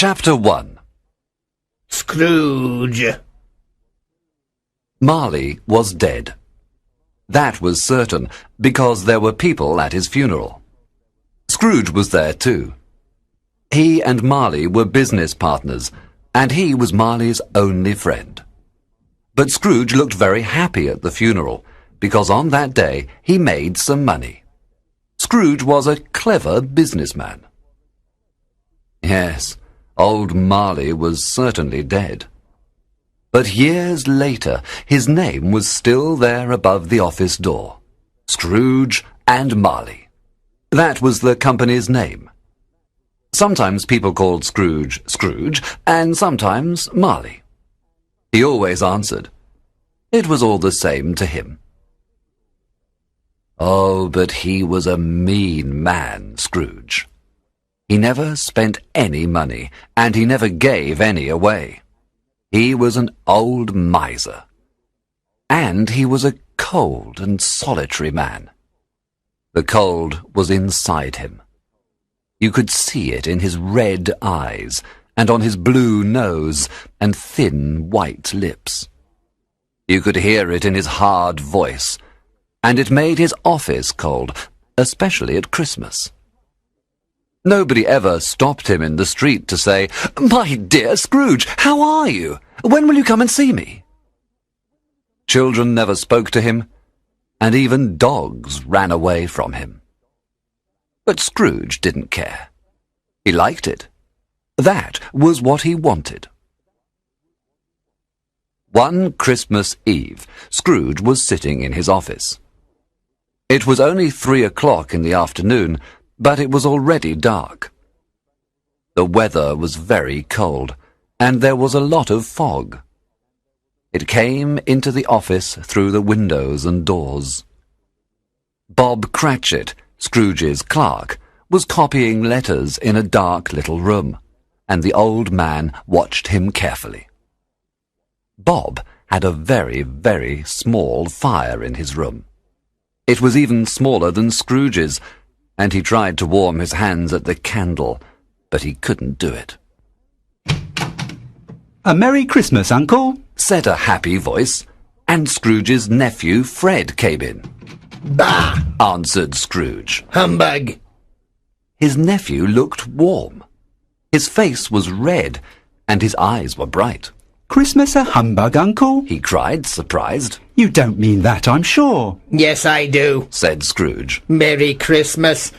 Chapter 1. Scrooge. Marley was dead. That was certain, because there were people at his funeral. Scrooge was there too. He and Marley were business partners, and he was Marley's only friend. But Scrooge looked very happy at the funeral, because on that day he made some money. Scrooge was a clever businessman. Yes, old Marley was certainly dead. But years later, his name was still there above the office door. Scrooge and Marley. That was the company's name. Sometimes people called Scrooge Scrooge, and sometimes Marley. He always answered. It was all the same to him. Oh, but he was a mean man, Scrooge. He never spent any money, and he never gave any away. He was an old miser. And he was a cold and solitary man. The cold was inside him. You could see it in his red eyes, and on his blue nose, and thin white lips. You could hear it in his hard voice, and it made his office cold, especially at Christmas. Nobody ever stopped him in the street to say, "My dear Scrooge, how are you? When will you come and see me?" Children never spoke to him, and even dogs ran away from him. But Scrooge didn't care. He liked it. That was what he wanted. One Christmas Eve, Scrooge was sitting in his office. It was only 3 o'clock in the afternoon, but it was already dark. The weather was very cold, and there was a lot of fog. It came into the office through the windows and doors. Bob Cratchit, Scrooge's clerk, was copying letters in a dark little room, and the old man watched him carefully. Bob had a very, very small fire in his room. It was even smaller than Scrooge's, and he tried to warm his hands at the candle, but he couldn't do it. "A Merry Christmas, Uncle," said a happy voice, and Scrooge's nephew Fred came in. Bah! Answered Scrooge. Humbug! His nephew looked warm. His face was red, and his eyes were bright. "Christmas a humbug, Uncle?" He cried, surprised. "You don't mean that, I'm sure." Yes, I do, said Scrooge. Merry Christmas.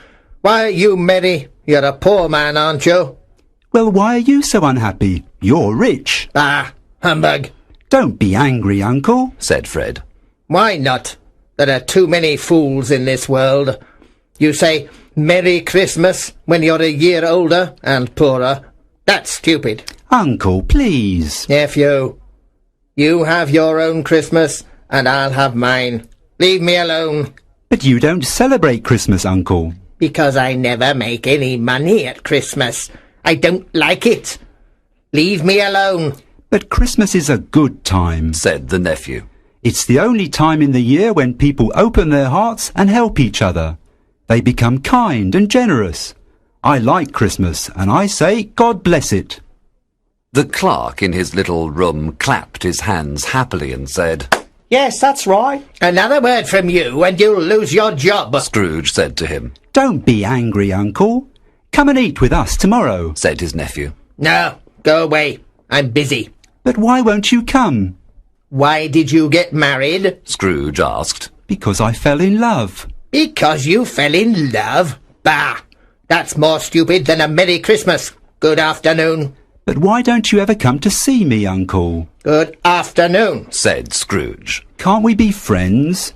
Why are you merry? You're a poor man, aren't you? "Well, why are you so unhappy? You're rich." Ah, humbug. "Don't be angry, Uncle," said Fred. Why not? There are too many fools in this world. You say Merry Christmas when you're a year older and poorer. That's stupid. "Uncle, please." Nephew, you have your own Christmas and I'll have mine. Leave me alone. "But you don't celebrate Christmas, Uncle." Because I never make any money at Christmas. I don't like it. Leave me alone. "But Christmas is a good time," said the nephew. "It's the only time in the year when people open their hearts and help each other. They become kind and generous. I like Christmas, and I say God bless it." The clerk in his little room clapped his hands happily and said, "Yes, that's right." Another word from you and you'll lose your job. Scrooge said to him. "Don't be angry, Uncle. Come and eat with us tomorrow," said his nephew. No, go away. I'm busy. "But why won't you come?" Why did you get married? Scrooge asked. "Because I fell in love." Because you fell in love? Bah! That's more stupid than a Merry Christmas. Good afternoon. "But why don't you ever come to see me, Uncle?" Good afternoon, said Scrooge. "Can't we be friends?"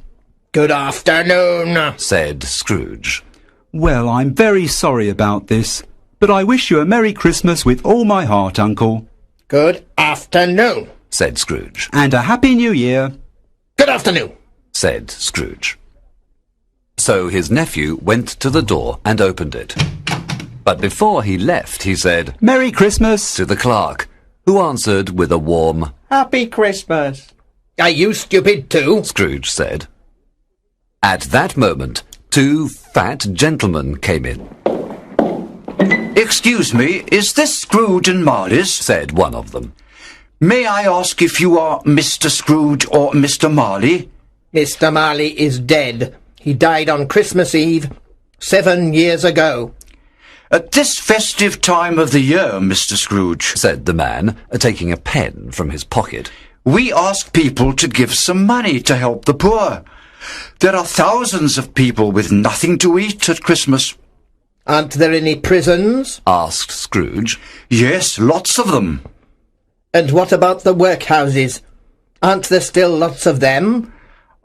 Good afternoon, said Scrooge. "Well, I'm very sorry about this, but I wish you a Merry Christmas with all my heart, Uncle." Good afternoon, said Scrooge. "And a Happy New Year." Good afternoon, said Scrooge. So his nephew went to the door and opened it. But before he left, he said, "Merry Christmas," to the clerk, who answered with a warm, "Happy Christmas." Are you stupid too? Scrooge said. At that moment, 2 fat gentlemen came in. "Excuse me, is this Scrooge and Marley's?" said one of them. "May I ask if you are Mr. Scrooge or Mr. Marley?" Mr. Marley is dead. He died on Christmas Eve 7 years ago. "At this festive time of the year, Mr. Scrooge," said the man, taking a pen from his pocket, "we ask people to give some money to help the poor. There are thousands of people with nothing to eat at Christmas." Aren't there any prisons? asked Scrooge. "Yes, lots of them." And what about the workhouses? Aren't there still lots of them?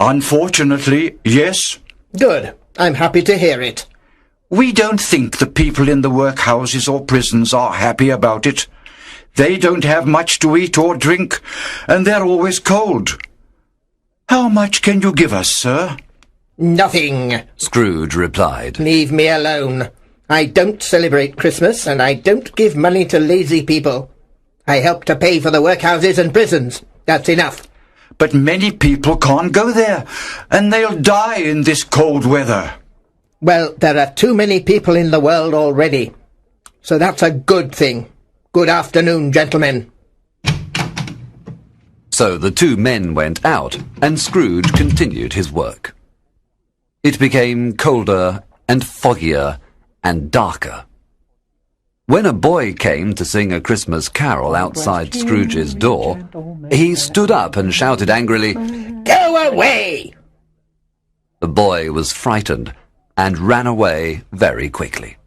"Unfortunately, yes. Good. I'm happy to hear it. We don't think the people in the workhouses or prisons are happy about it. They don't have much to eat or drink, and they're always cold. How much can you give us, sir?" Nothing. Scrooge replied. Leave me alone. I don't celebrate Christmas, and I don't give money to lazy people. I help to pay for the workhouses and prisons. That's enough. "But many people can't go there, and they'll die in this cold weather." Well, there are too many people in the world already. So that's a good thing. Good afternoon, gentlemen. So the two men went out, and Scrooge continued his work. It became colder and foggier and darker. When a boy came to sing a Christmas carol outside Scrooge's door, he stood up and shouted angrily, Go away! The boy was frightened and ran away very quickly.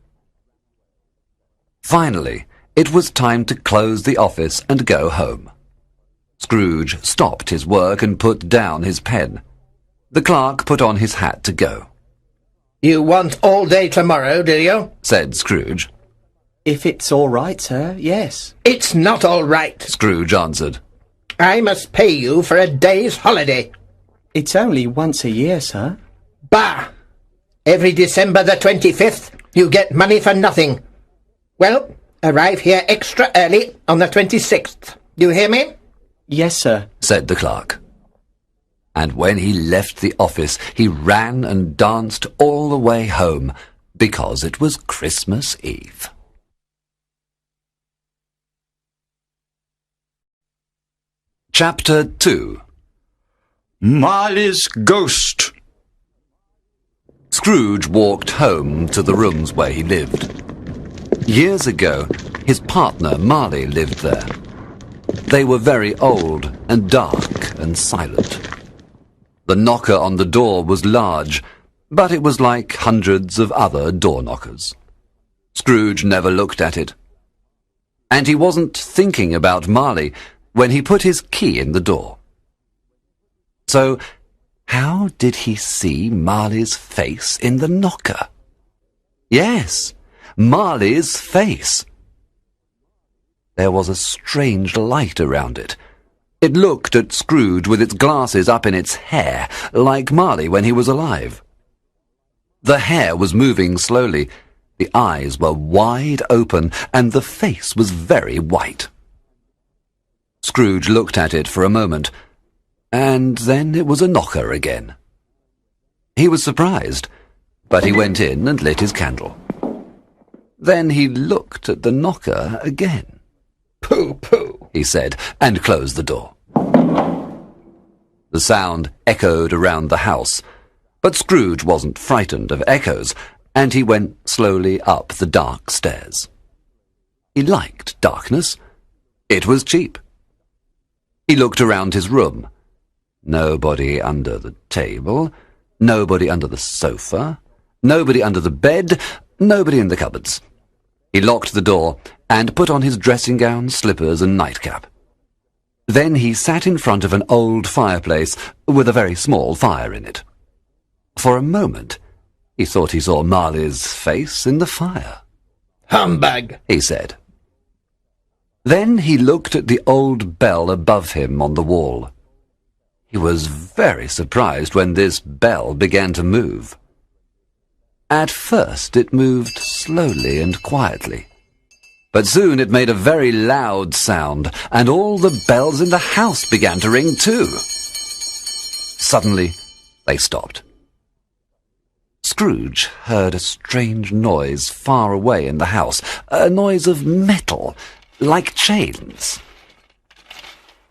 Finally, it was time to close the office and go home. Scrooge stopped his work and put down his pen. The clerk put on his hat to go. You want all day tomorrow, do you? Said Scrooge. If it's all right, sir, yes. It's not all right. Scrooge answered. I must pay you for a day's holiday. It's only once a year, sir. Bah! Every December the 25th, you get money for nothing. Well, arrive here extra early on the 26th. Do you hear me? Yes, sir, said the clerk. And when he left the office, he ran and danced all the way home, because it was Christmas Eve. Chapter 2. Marley's Ghost. Scrooge walked home to the rooms where he lived. Years ago, his partner Marley lived there. They were very old and dark and silent. The knocker on the door was large, but it was like hundreds of other door knockers. Scrooge never looked at it. And he wasn't thinking about Marley when he put his key in the door. So, how did he see Marley's face in the knocker? Yes, Marley's face. There was a strange light around it. It looked at Scrooge with its glasses up in its hair, like Marley when he was alive. The hair was moving slowly, the eyes were wide open, and the face was very white. Scrooge looked at it for a moment, and then it was a knocker again. He was surprised, but he went in and lit his candle. Then he looked at the knocker again. Pooh, pooh, he said, and closed the door. The sound echoed around the house, but Scrooge wasn't frightened of echoes, and he went slowly up the dark stairs. He liked darkness. It was cheap. He looked around his room. Nobody under the table, nobody under the sofa, nobody under the bed, nobody in the cupboards. He locked the door and put on his dressing gown, slippers, and nightcap. Then he sat in front of an old fireplace with a very small fire in it. For a moment, he thought he saw Marley's face in the fire. Humbug, he said. Then he looked at the old bell above him on the wall. He was very surprised when this bell began to move. At first it moved slowly and quietly, but soon it made a very loud sound, and all the bells in the house began to ring too. Suddenly they stopped. Scrooge heard a strange noise far away in the house, a noise of metal, like chains.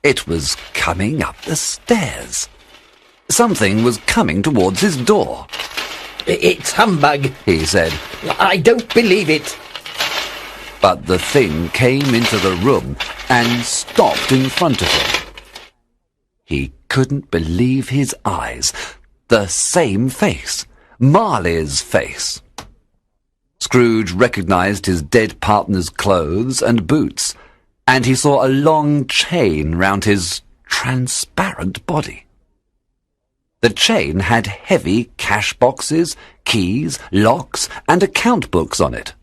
It was coming up the stairs. Something was coming towards his door. It's humbug, he said. I don't believe it. But the thing came into the room and stopped in front of him. He couldn't believe his eyes. The same face. Marley's face. Scrooge recognized his dead partner's clothes and boots, and he saw a long chain round his transparent body. The chain had heavy cash boxes, keys, locks, and account books on it.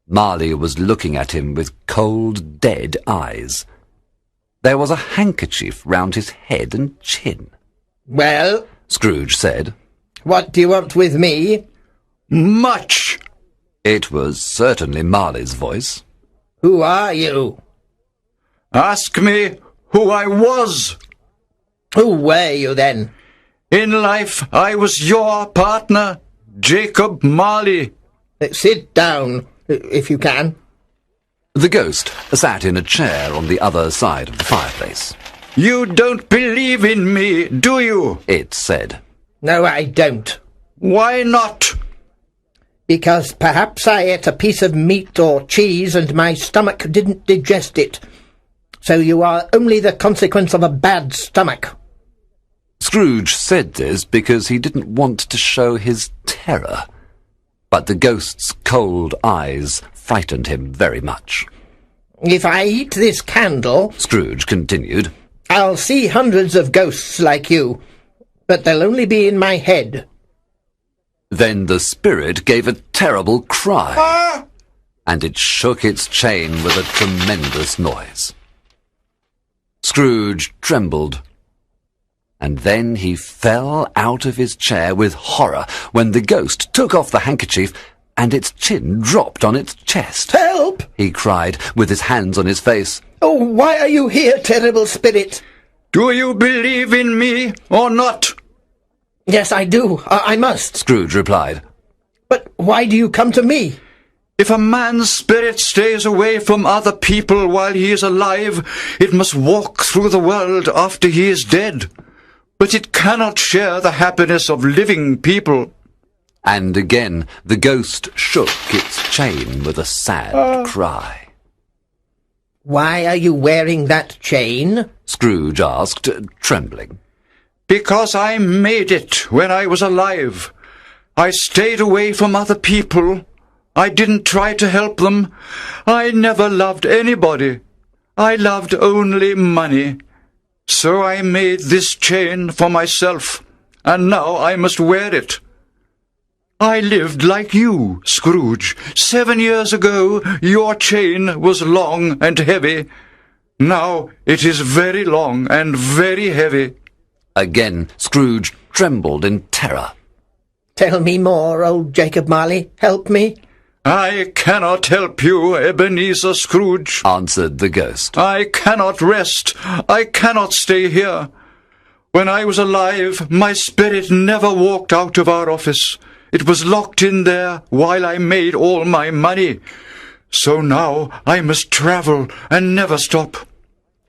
Marley was looking at him with cold, dead eyes. There was a handkerchief round his head and chin. Well, Scrooge said. What do you want with me? Much! It was certainly Marley's voice. Who are you? Ask me who I was. Who were you then? In life, I was your partner, Jacob Marley. Sit down, if you can. The ghost sat in a chair on the other side of the fireplace. You don't believe in me, do you? It said. No, I don't. Why not? Because perhaps I ate a piece of meat or cheese and my stomach didn't digest it. So you are only the consequence of a bad stomach. Scrooge said this because he didn't want to show his terror. But the ghost's cold eyes frightened him very much. If I eat this candle, Scrooge continued, I'll see hundreds of ghosts like you, but they'll only be in my head. Then the spirit gave a terrible cry, Ah! and it shook its chain with a tremendous noise. Scrooge trembled, and then he fell out of his chair with horror when the ghost took off the handkerchief and its chin dropped on its chest. Help! He cried, with his hands on his face. Oh, why are you here, terrible spirit? Do you believe in me or not? Yes, I do. I must. Scrooge replied. But why do you come to me? If a man's spirit stays away from other people while he is alive, it must walk through the world after he is dead. But it cannot share the happiness of living people. And again the ghost shook its chain with a sad cry. Why are you wearing that chain? Scrooge asked, trembling. Because I made it when I was alive. I stayed away from other people. I didn't try to help them. I never loved anybody. I loved only money. So I made this chain for myself, and now I must wear it. I lived like you, Scrooge. 7 years ago, your chain was long and heavy. Now it is very long and very heavy. Again Scrooge trembled in terror. Tell me more, old Jacob Marley. Help me. I cannot help you, Ebenezer Scrooge, answered the ghost. I cannot rest. I cannot stay here. When I was alive, my spirit never walked out of our office. It was locked in there while I made all my money. So now I must travel and never stop.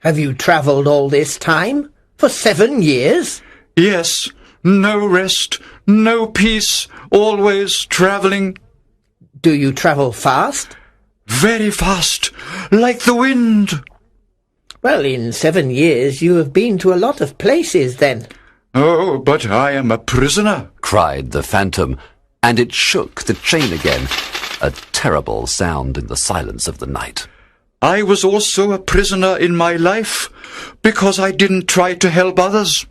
Have you travelled all this time? For 7 years? Yes, no rest, no peace, always travelling. Do you travel fast? Very fast, like the wind. Well, in 7 years you have been to a lot of places, then. Oh, but I am a prisoner, cried the phantom, and it shook the chain again, a terrible sound in the silence of the night. I was also a prisoner in my life, because I didn't try to help others.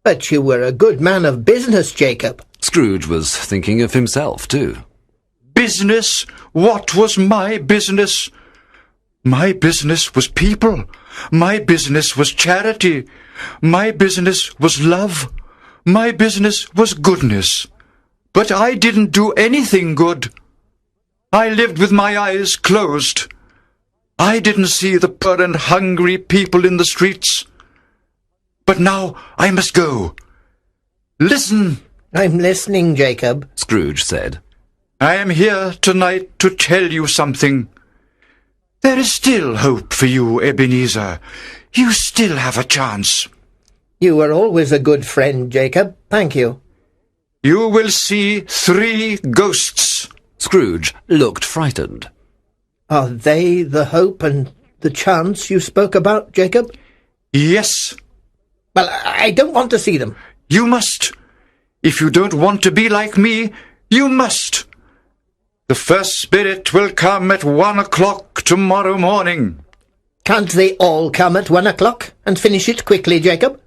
But you were a good man of business, Jacob. Scrooge was thinking of himself, too. Business? What was my business? My business was people. My business was charity. My business was love. My business was goodness. But I didn't do anything good. I lived with my eyes closed. I didn't see the poor and hungry people in the streets. But now I must go. Listen, I'm listening, Jacob. Scrooge said. I am here tonight to tell you something. There is still hope for you, Ebenezer. You still have a chance. You were always a good friend, Jacob. Thank you. You will see 3 ghosts. Scrooge looked frightened. Are they the hope and the chance you spoke about, Jacob? Yes, Well, I don't want to see them. you must. If you don't want to be like me, you must. The first spirit will come at 1 o'clock tomorrow morning. Can't they all come at 1 o'clock and finish it quickly, Jacob?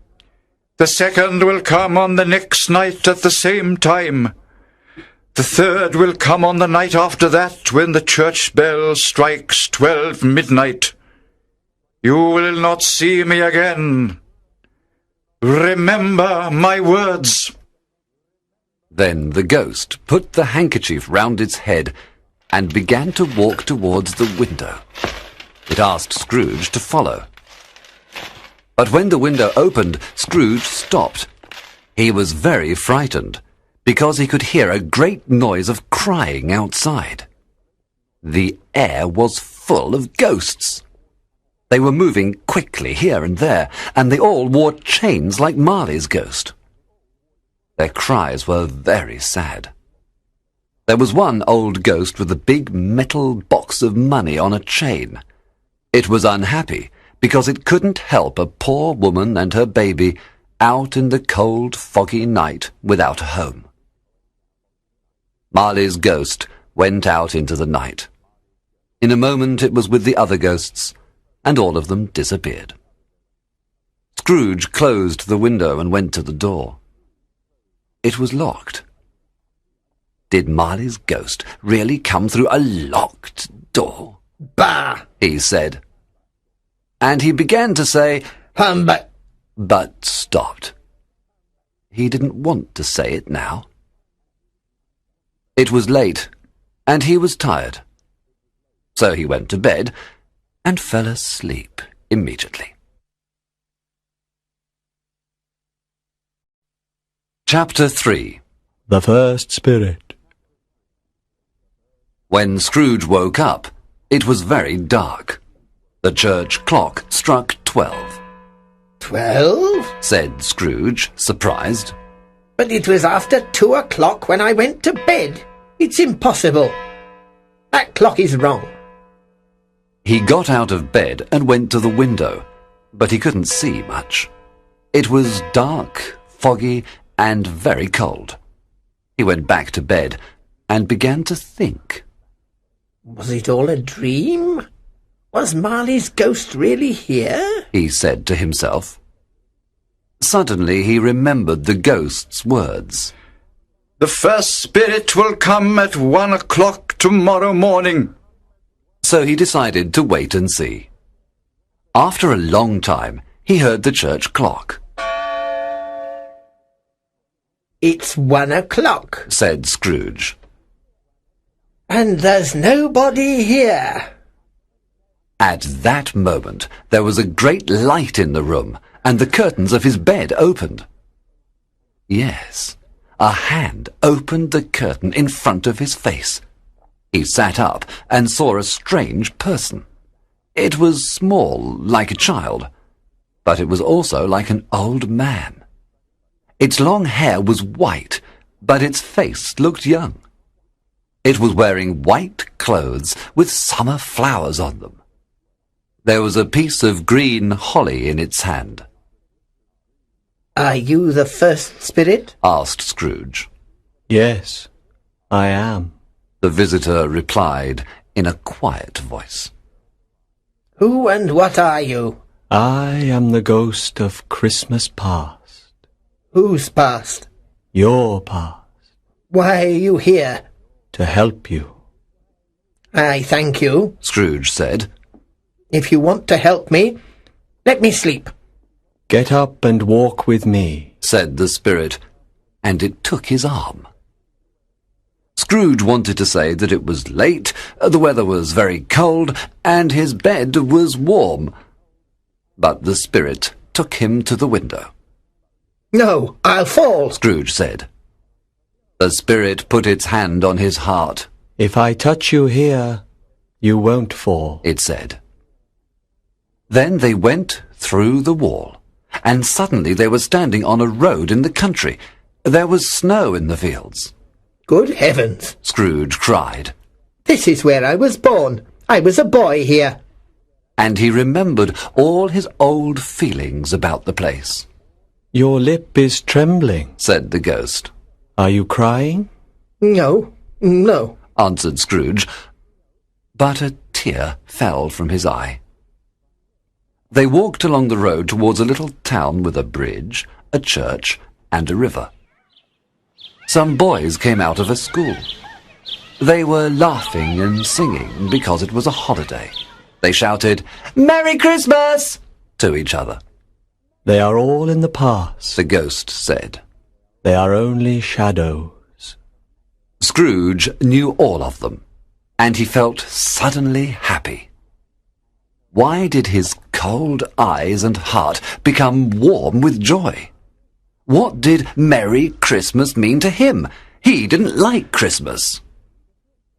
The second will come on the next night at the same time. The third will come on the night after that, when the church bell strikes 12 midnight. You will not see me again. Remember my words. Then the ghost put the handkerchief round its head and began to walk towards the window. It asked Scrooge to follow. But when the window opened, Scrooge stopped. He was very frightened, because he could hear a great noise of crying outside. The air was full of ghosts. They were moving quickly here and there, and they all wore chains like Marley's ghost. Their cries were very sad. There was one old ghost with a big metal box of money on a chain. It was unhappy because it couldn't help a poor woman and her baby out in the cold, foggy night without a home. Marley's ghost went out into the night. In a moment it was with the other ghosts, and all of them disappeared. Scrooge closed the window and went to the door. It was locked. Did Marley's ghost really come through a locked door? Bah! He said. And he began to say, but stopped. He didn't want to say it now. It was late, and he was tired. So he went to bed and fell asleep immediately. Chapter 3. The first spirit. When Scrooge woke up, it was very dark. The church clock struck 12. 12? Said Scrooge, surprised. But it was after 2 o'clock when I went to bed. It's impossible. That clock is wrong. He got out of bed and went to the window, but he couldn't see much. It was dark, foggy, and very cold. He went back to bed and began to think. Was it all a dream? Was Marley's ghost really here? He said to himself. Suddenly he remembered the ghost's words. The first spirit will come at 1 o'clock tomorrow morning. So he decided to wait and see. After a long time, he heard the church clock. It's 1 o'clock, Said Scrooge. and there's nobody here. At that moment, there was a great light in the room, and the curtains of his bed opened. Yes, a hand opened the curtain in front of his face. He sat up and saw a strange person. It was small, like a child, but it was also like an old man. Its long hair was white, but its face looked young. It was wearing white clothes with summer flowers on them. There was a piece of green holly in its hand. Are you the first spirit? Asked Scrooge. Yes, I am. The visitor replied in a quiet voice. Who and what are you? I am the ghost of Christmas past. Whose past? Your past. Why are you here? To help you. I thank you. Scrooge said. If you want to help me, let me sleep. Get up and walk with me. Said the spirit, and it took his arm. Scrooge wanted to say that it was late, the weather was very cold, and his bed was warm. But the spirit took him to the window. No, I'll fall. Scrooge said. The spirit put its hand on his heart. If I touch you here, you won't fall, it said. Then they went through the wall, and suddenly they were standing on a road in the country. There was snow in the fields. Good heavens! Scrooge cried. This is where I was born. I was a boy here. And he remembered all his old feelings about the place. Your lip is trembling, said the ghost. Are you crying? No, answered Scrooge, but a tear fell from his eye. They walked along the road towards a little town with a bridge, a church, and a river. Some boys came out of a school. They were laughing and singing because it was a holiday. They shouted, "Merry Christmas!" to each other. They are all in the past, the ghost said. They are only shadows. Scrooge knew all of them, and he felt suddenly happy. Why did his cold eyes and heart become warm with joy? What did Merry Christmas mean to him? He didn't like Christmas.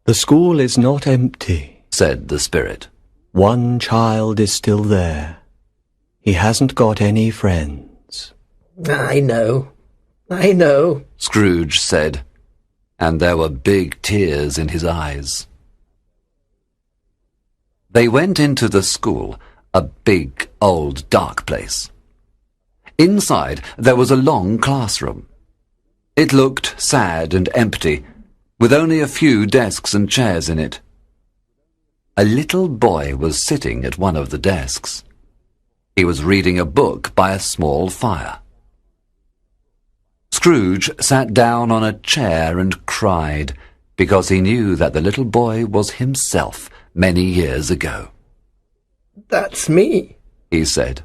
The school is not empty, said the spirit. One child is still there. He hasn't got any friends. I know, Scrooge said, and there were big tears in his eyes. They went into the school, a big, old, dark place. Inside there was a long classroom. It looked sad and empty, with only a few desks and chairs in it. A little boy was sitting at one of the desks. He was reading a book by a small fire. Scrooge sat down on a chair and cried, because he knew that the little boy was himself many years ago. That's me, he said.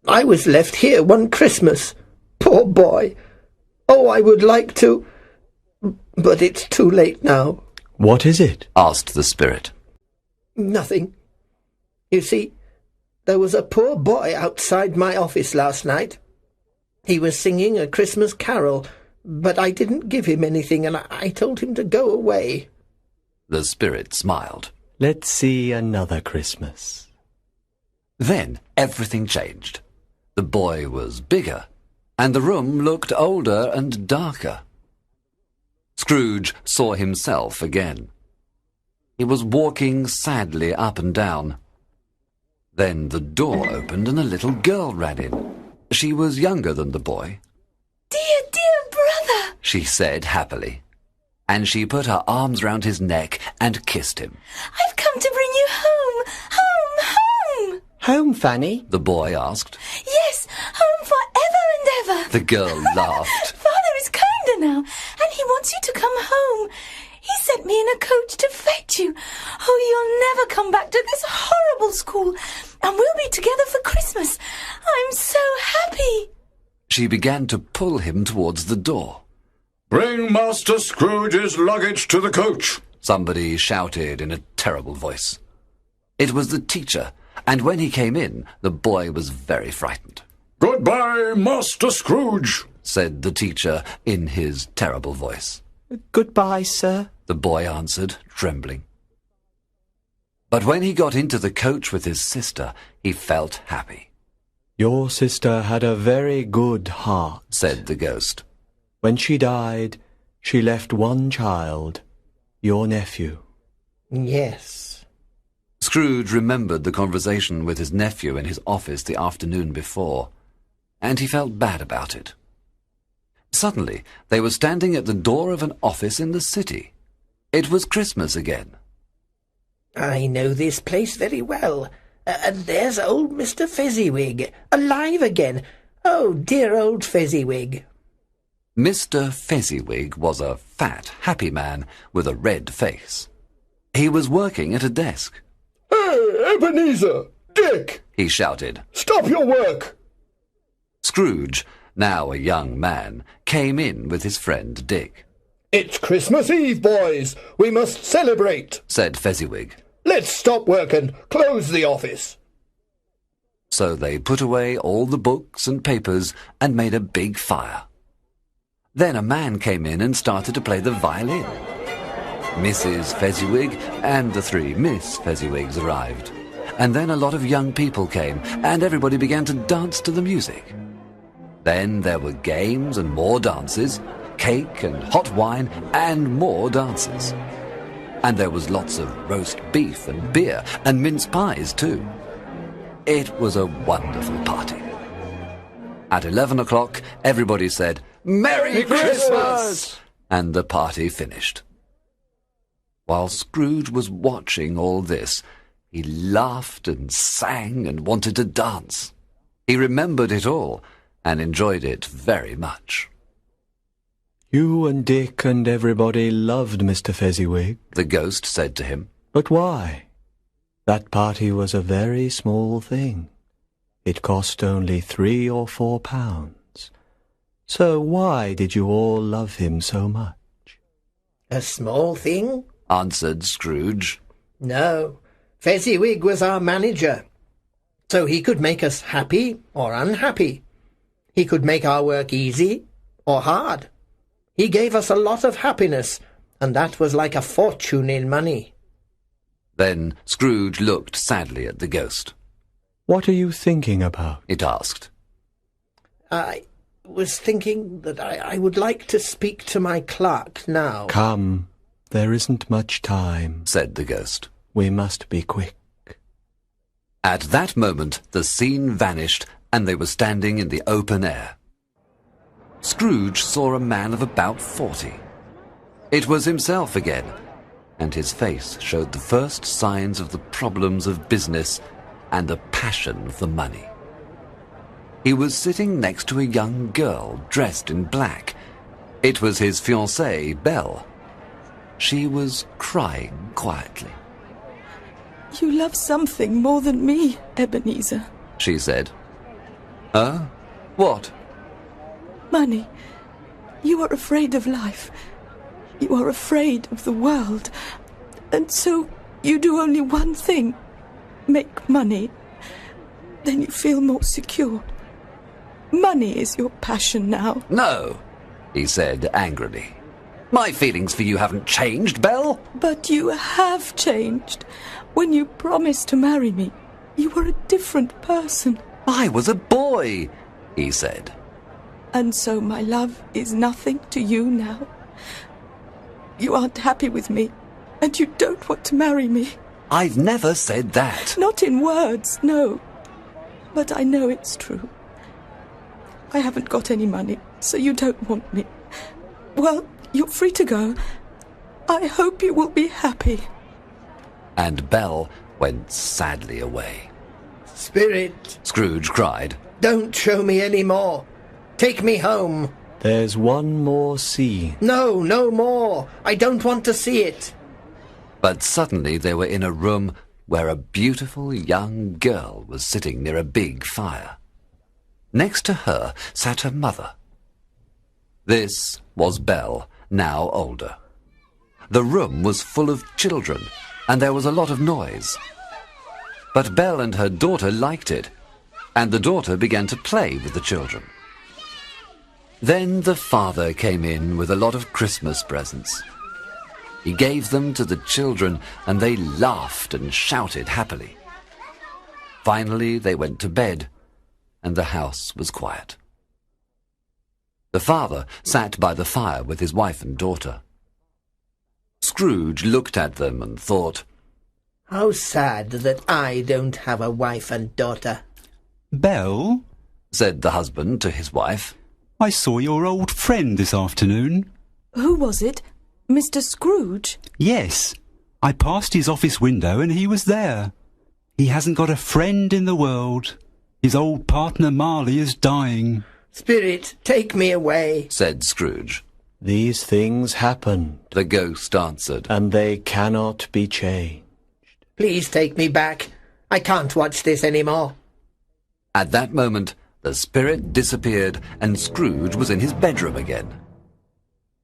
I was left here one Christmas. Poor boy. Oh, I would like to... But it's too late now. What is it? asked the spirit. Nothing. You see, there was a poor boy outside my office last night. He was singing a Christmas carol, but I didn't give him anything, and I told him to go away. The spirit smiled. Let's see another Christmas. Then everything changed. The boy was bigger, and the room looked older and darker. Scrooge saw himself again. He was walking sadly up and down. Then the door opened and a little girl ran in. She was younger than the boy. Dear brother, she said happily, and she put her arms round his neck and kissed him. I've come to bring you home. Home! Home, Fanny? The boy asked. Yes, home forever and ever. The girl laughed. Father is kinder now, and he wants you to come home. He sent me in a coach to fetch you. Oh, you'll never come back to this horrible school, and we'll be together for Christmas. I'm so happy. She began to pull him towards the door. Bring Master Scrooge's luggage to the coach, somebody shouted in a terrible voice. It was the teacher, and when he came in, the boy was very frightened. Goodbye, Master Scrooge, said the teacher in his terrible voice. Goodbye, sir, the boy answered, trembling. But when he got into the coach with his sister, he felt happy. Your sister had a very good heart, said the ghost. When she died, she left one child, your nephew. Yes. Scrooge remembered the conversation with his nephew in his office the afternoon before, and he felt bad about it. Suddenly, they were standing at the door of an office in the city. It was Christmas again. I know this place very well. And there's old Mr. Fezziwig, alive again. Oh, dear old Fezziwig. Mr. Fezziwig was a fat, happy man with a red face. He was working at a desk. Hey, Ebenezer! Dick! He shouted. Stop your work! Scrooge, now a young man, came in with his friend Dick. It's Christmas Eve, boys. We must celebrate, said Fezziwig. Let's stop work and close the office. So they put away all the books and papers and made a big fire. Then a man came in and started to play the violin. Mrs. Fezziwig and the 3 Miss Fezziwigs arrived. And then a lot of young people came, and everybody began to dance to the music. Then there were games and more dances, cake and hot wine and more dances. And there was lots of roast beef and beer and mince pies too. It was a wonderful party. At 11 o'clock, everybody said, "Merry Christmas!" And the party finished. While Scrooge was watching all this, he laughed and sang and wanted to dance. He remembered it all and enjoyed it very much. You and Dick and everybody loved Mr. Fezziwig, The ghost said to him. but why? That party was a very small thing. It cost only 3 or 4 pounds. So why did you all love him so much? A small thing? Answered Scrooge. No. Fezziwig was our manager, so he could make us happy or unhappy. He could make our work easy or hard. He gave us a lot of happiness, and that was like a fortune in money. Then Scrooge looked sadly at the ghost. What are you thinking about? It asked. I was thinking that I would like to speak to my clerk now. Come, there isn't much time. Said the ghost. We must be quick. At that moment the scene vanished and they were standing in the open air. Scrooge saw a man of about 40. It was himself again, and his face showed the first signs of the problems of business and the passion for money. He was sitting next to a young girl dressed in black. It was his fiancée, Belle. She was crying quietly. You love something more than me, Ebenezer. She said. Huh? What? Money. You are afraid of life. You are afraid of the world. And so you do only one thing. Make money. Then you feel more secure. Money is your passion now. No, he said angrily. My feelings for you haven't changed, Belle. But you have changed. When you promised to marry me, you were a different person. I was a boy, he said. And so my love is nothing to you now. You aren't happy with me, and you don't want to marry me. I've never said that. Not in words, no. But I know it's true. I haven't got any money, so you don't want me. Well, you're free to go. I hope you will be happy. And Belle went sadly away. Spirit, Scrooge cried. don't show me any more. Take me home. There's one more scene. No, no more. I don't want to see it. But suddenly they were in a room where a beautiful young girl was sitting near a big fire. Next to her sat her mother. This was Belle, now older. The room was full of children, and there was a lot of noise. But Belle and her daughter liked it, and the daughter began to play with the children. Then the father came in with a lot of Christmas presents. He gave them to the children, and they laughed and shouted happily. Finally they went to bed, and the house was quiet. The father sat by the fire with his wife and daughter. Scrooge looked at them and thought, How sad that I don't have a wife and daughter. Belle, said the husband to his wife. I saw your old friend this afternoon. Who was it? Mr. Scrooge? Yes, I passed his office window and he was there. He hasn't got a friend in the world. His old partner Marley is dying. Spirit, take me away, said Scrooge. These things happened, The ghost answered. and they cannot be changed. Please take me back. I can't watch this any more. At that moment, the spirit disappeared and Scrooge was in his bedroom again.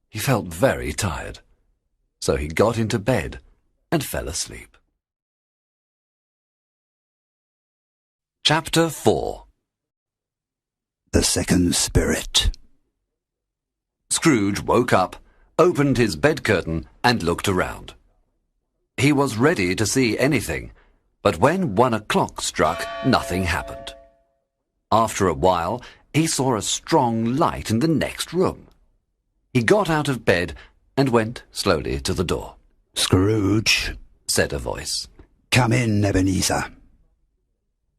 He felt very tired, so he got into bed and fell asleep. Chapter 4. The Second Spirit. Scrooge woke up, opened his bed curtain, and looked around. He was ready to see anything, but when 1 o'clock struck, nothing happened. After a while, he saw a strong light in the next room. He got out of bed and went slowly to the door. Scrooge, said a voice. come in, Ebenezer.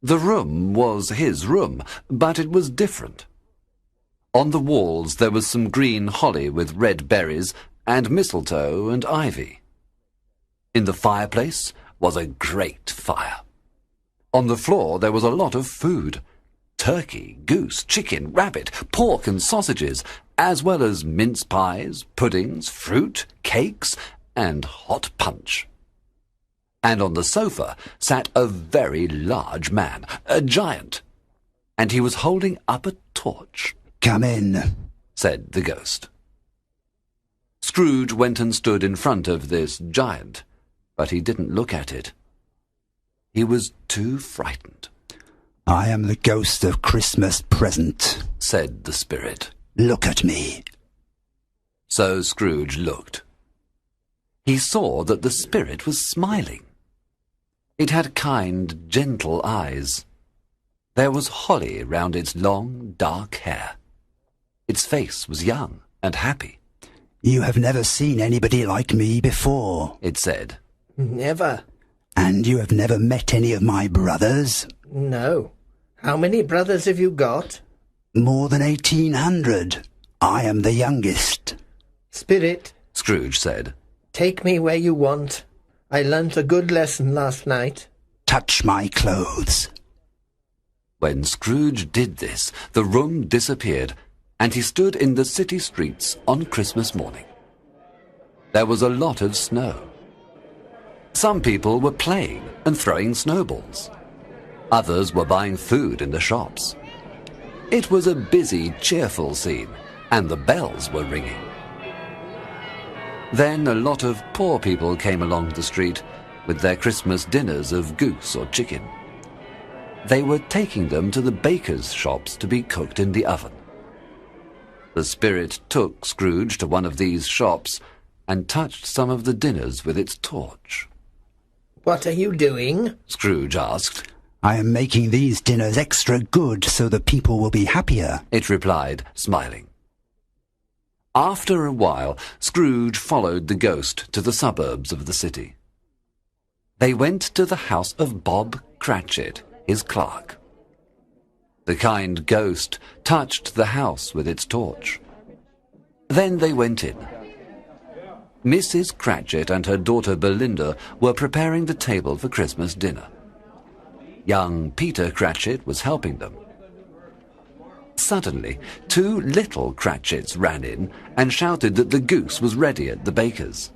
The room was his room, but it was different. On the walls there was some green holly with red berries, and mistletoe and ivy. In the fireplace was a great fire. On the floor there was a lot of food: turkey, goose, chicken, rabbit, pork and sausages, as well as mince pies, puddings, fruit, cakes, and hot punch. And on the sofa sat a very large man, a giant, and he was holding up a torch. Come in, said the ghost. Scrooge went and stood in front of this giant, but he didn't look at it. He was too frightened. I am the ghost of Christmas present, said the spirit. Look at me. So Scrooge looked. He saw that the spirit was smiling. It had kind, gentle eyes. There was holly round its long, dark hair. Its face was young and happy. You have never seen anybody like me before, it said. Never. And you have never met any of my brothers? No. How many brothers have you got? More than 1,800. I am the youngest. Spirit, Scrooge said, take me where you want. I learnt a good lesson last night. Touch my clothes. When Scrooge did this, the room disappeared, and he stood in the city streets on Christmas morning. There was a lot of snow. Some people were playing and throwing snowballs. Others were buying food in the shops. It was a busy, cheerful scene, and the bells were ringing. Then a lot of poor people came along the street with their Christmas dinners of goose or chicken. They were taking them to the bakers' shops to be cooked in the oven. The spirit took Scrooge to one of these shops and touched some of the dinners with its torch. What are you doing? Scrooge asked. I am making these dinners extra good so the people will be happier, it replied, smiling. After a while, Scrooge followed the ghost to the suburbs of the city. They went to the house of Bob Cratchit, his clerk. The kind ghost touched the house with its torch. Then they went in. Mrs. Cratchit and her daughter Belinda were preparing the table for Christmas dinner. Young Peter Cratchit was helping them. Suddenly, 2 little Cratchits ran in and shouted that the goose was ready at the baker's.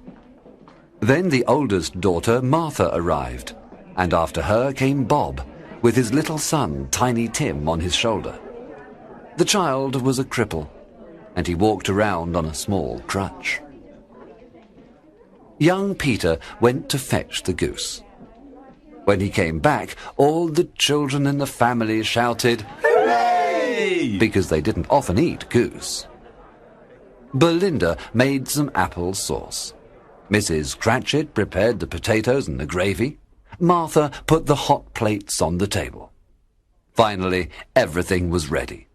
Then the oldest daughter, Martha, arrived, and after her came Bob, with his little son, Tiny Tim, on his shoulder. The child was a cripple, and he walked around on a small crutch. Young Peter went to fetch the goose. When he came back, all the children in the family shouted, "Hooray!" because they didn't often eat goose. Belinda made some apple sauce. Mrs. Cratchit prepared the potatoes and the gravy. Martha put the hot plates on the table. Finally, everything was ready.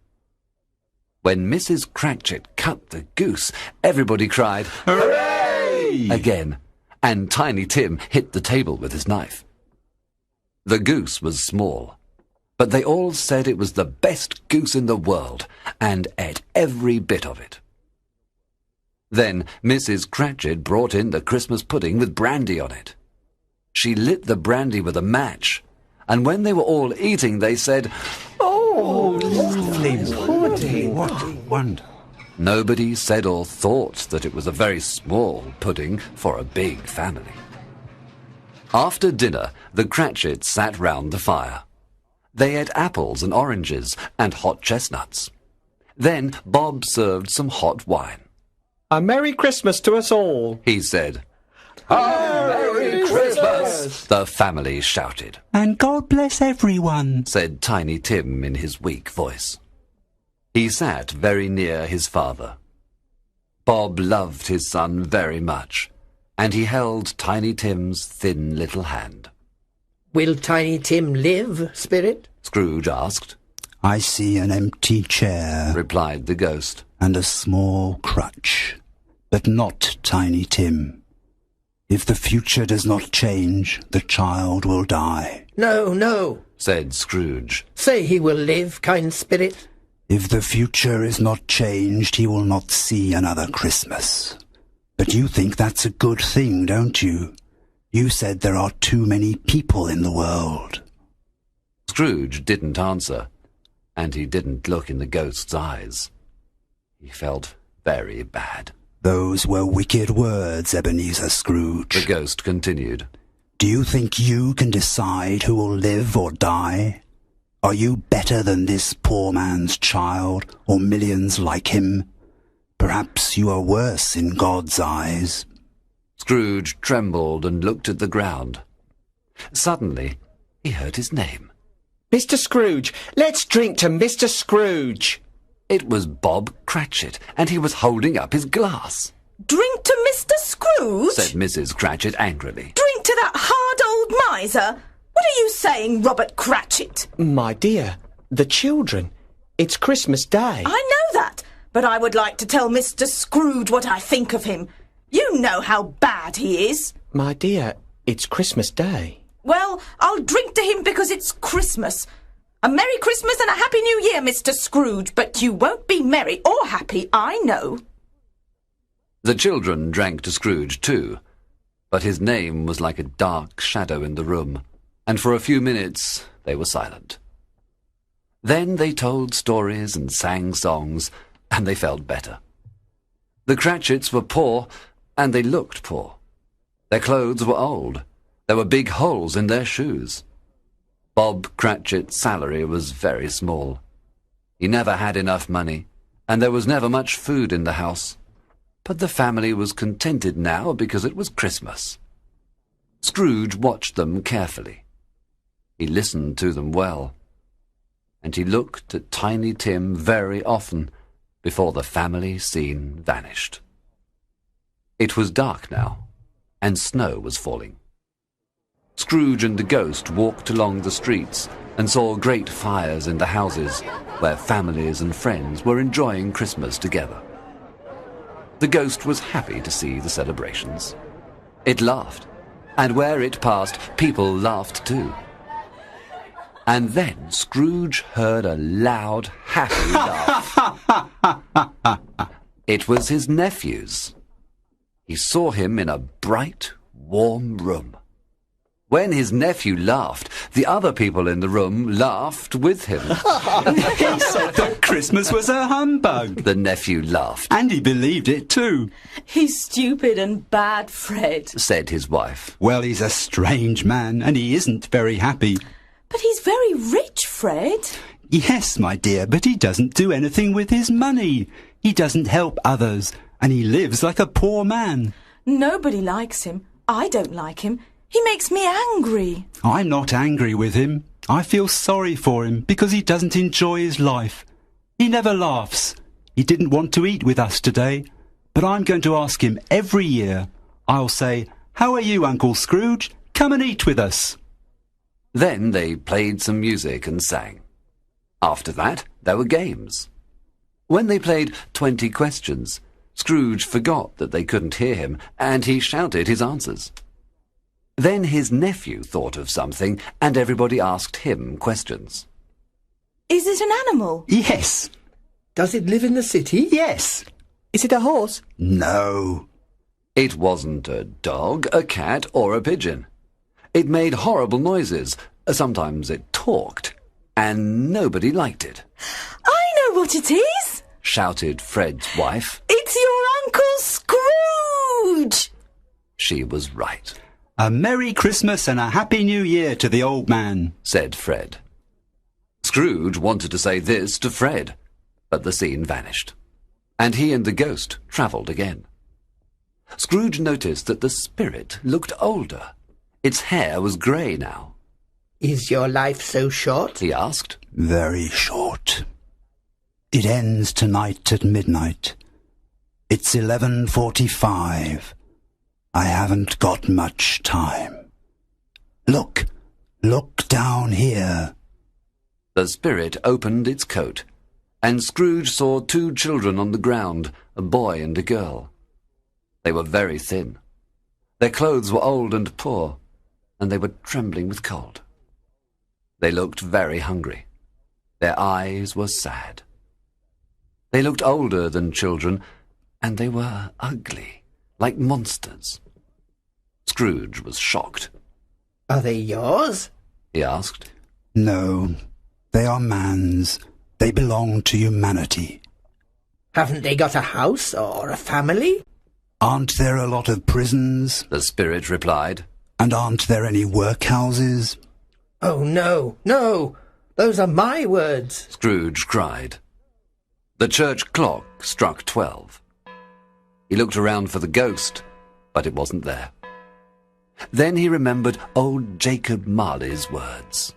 When Mrs. Cratchit cut the goose, everybody cried, "Hooray!" again, and Tiny Tim hit the table with his knife. The goose was small, but they all said it was the best goose in the world, and ate every bit of it. Then Mrs. Cratchit brought in the Christmas pudding with brandy on it. She lit the brandy with a match, and when they were all eating, they said, "Oh, lovely pudding!" What a wonder. Nobody said or thought that it was a very small pudding for a big family. After dinner, the Cratchits sat round the fire. They ate apples and oranges and hot chestnuts. Then Bob served some hot wine. A Merry Christmas to us all, he said. Merry Christmas! The family shouted. And God bless everyone, said Tiny Tim in his weak voice. He sat very near his father. Bob loved his son very much, and he held Tiny Tim's thin little hand. Will Tiny Tim live, Spirit? Scrooge asked. I see an empty chair, replied the ghost, and a small crutch, but not Tiny Tim. If the future does not change, the child will die. No, no, said Scrooge. Say he will live, kind Spirit. If the future is not changed, he will not see another Christmas. But you think that's a good thing, don't you? You said there are too many people in the world. Scrooge didn't answer, and he didn't look in the ghost's eyes. He felt very bad. Those were wicked words, Ebenezer Scrooge. The ghost continued. Do you think you can decide who will live or die? Are you better than this poor man's child, or millions like him? Perhaps you are worse in God's eyes. Scrooge trembled and looked at the ground. Suddenly, he heard his name. Mr. Scrooge, let's drink to Mr. Scrooge. It was Bob Cratchit, and he was holding up his glass. Drink to Mr. Scrooge? Said Mrs. Cratchit angrily. Drink to that hard old miser? What are you saying, Robert Cratchit? My dear, the children. It's Christmas Day. I know that, but I would like to tell Mr. Scrooge what I think of him. You know how bad he is. My dear, it's Christmas Day. Well, I'll drink to him because it's Christmas. A Merry Christmas and a Happy New Year, Mr. Scrooge, but you won't be merry or happy, I know. The children drank to Scrooge too, but his name was like a dark shadow in the room, and for a few minutes they were silent. Then they told stories and sang songs, and they felt better. The Cratchits were poor, and they looked poor. Their clothes were old. There were big holes in their shoes. Bob Cratchit's salary was very small. He never had enough money, and there was never much food in the house. But the family was contented now because it was Christmas. Scrooge watched them carefully. He listened to them well, and he looked at Tiny Tim very often before the family scene vanished. It was dark now, and snow was falling. Scrooge and the ghost walked along the streets and saw great fires in the houses where families and friends were enjoying Christmas together. The ghost was happy to see the celebrations. It laughed, and where it passed, people laughed too. And then Scrooge heard a loud, happy laugh. It was his nephew's. He saw him in a bright, warm room. When his nephew laughed, the other people in the room laughed with him. He said that Christmas was a humbug. The nephew laughed. And he believed it too. He's stupid and bad, Fred, said his wife. Well, he's a strange man, and he isn't very happy. But he's very rich, Fred. Yes, my dear, but he doesn't do anything with his money. He doesn't help others, and he lives like a poor man. Nobody likes him. I don't like him. He makes me angry. I'm not angry with him. I feel sorry for him because he doesn't enjoy his life. He never laughs. He didn't want to eat with us today, but I'm going to ask him every year. I'll say, "How are you, Uncle Scrooge? Come and eat with us." Then they played some music and sang. After that, there were games. When they played 20 questions, Scrooge forgot that they couldn't hear him, and he shouted his answers. Then his nephew thought of something, and everybody asked him questions. Is it an animal? Yes. Does it live in the city? Yes. Is it a horse? No. It wasn't a dog, a cat, or a pigeon. It made horrible noises. Sometimes it talked, and nobody liked it. I know what it is, shouted Fred's wife. It's your Uncle Scrooge! She was right. A Merry Christmas and a Happy New Year to the old man, said Fred. Scrooge wanted to say this to Fred, but the scene vanished, and he and the ghost travelled again. Scrooge noticed that the spirit looked older. Its hair was grey now. Is your life so short? He asked. Very short. It ends tonight at midnight. It's 11:45. I haven't got much time. Look down here. The spirit opened its coat, and Scrooge saw two children on the ground, a boy and a girl. They were very thin. Their clothes were old and poor, and they were trembling with cold. They looked very hungry. Their eyes were sad. They looked older than children, and they were ugly, like monsters. Scrooge was shocked. Are they yours? He asked. No, they are man's. They belong to humanity. Haven't they got a house or a family? Aren't there a lot of prisons? The spirit replied. And aren't there any workhouses? Oh, no, no! Those are my words! Scrooge cried. The church clock struck 12. He looked around for the ghost, but it wasn't there. Then he remembered old Jacob Marley's words.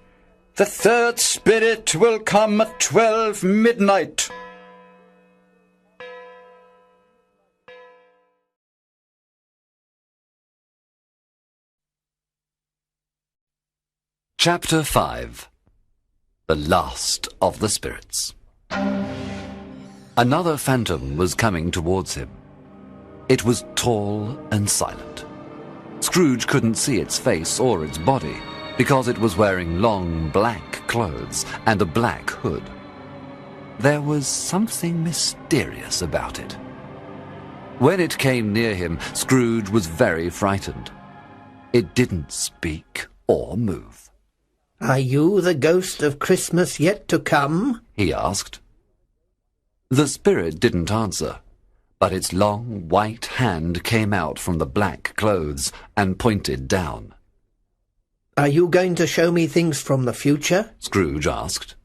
The third spirit will come at 12 midnight. Chapter 5. The Last of the Spirits. Another phantom was coming towards him. It was tall and silent. Scrooge couldn't see its face or its body, because it was wearing long black clothes and a black hood. There was something mysterious about it. When it came near him, Scrooge was very frightened. It didn't speak or move. Are you the ghost of Christmas yet to come? He asked. The spirit didn't answer, but its long white hand came out from the black clothes and pointed down. Are you going to show me things from the future? Scrooge asked.